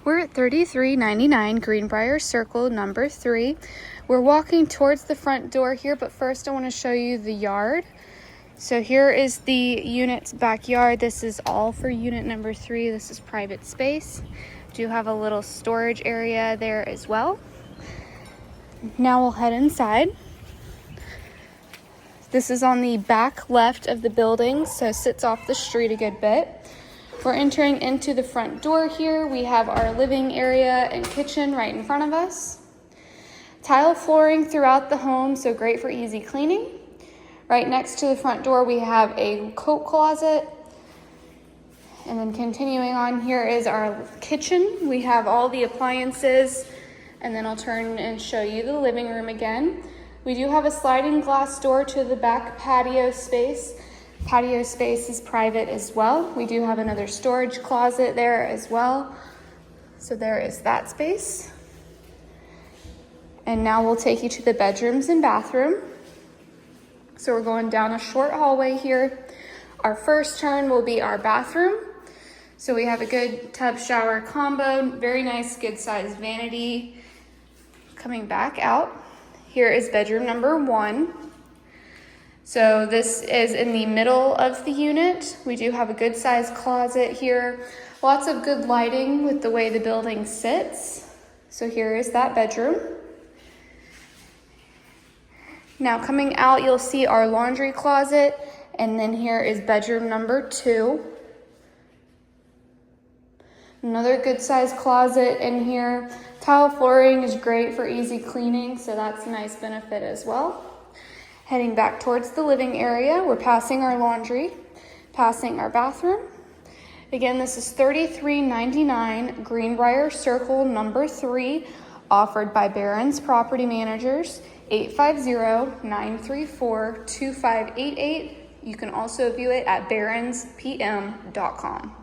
We're at 3399 Greenbriar Circle, number 3. We're walking towards the front door here, but first I want to show you the yard. So here is the unit's backyard. This is all for unit number 3. This is private space. Do have a little storage area there as well. Now we'll head inside. This is on the back left of the building, so sits off the street a good bit. We're entering into the front door here. We have our living area and kitchen right in front of us. Tile flooring throughout the home, so great for easy cleaning. Right next to the front door, we have a coat closet. And then continuing on, here is our kitchen. We have all the appliances, and then I'll turn and show you the living room again. We do have a sliding glass door to the back patio space. Patio space is private as well. We do have another storage closet there as well. So there is that space. And now we'll take you to the bedrooms and bathroom. So we're going down a short hallway here. Our first turn will be our bathroom. So we have a good tub shower combo, very nice, good sized vanity. Coming back out, here is bedroom number 1. So this is in the middle of the unit. We do have a good sized closet here. Lots of good lighting with the way the building sits. So here is that bedroom. Now coming out, you'll see our laundry closet, and then here is bedroom number 2. Another good sized closet in here. Tile flooring is great for easy cleaning, so that's a nice benefit as well. Heading back towards the living area, we're passing our laundry, passing our bathroom. Again, this is 3399 Greenbriar Circle, number 3, offered by Barrons Property Managers, 850-934-2588. You can also view it at BarronsPM.com.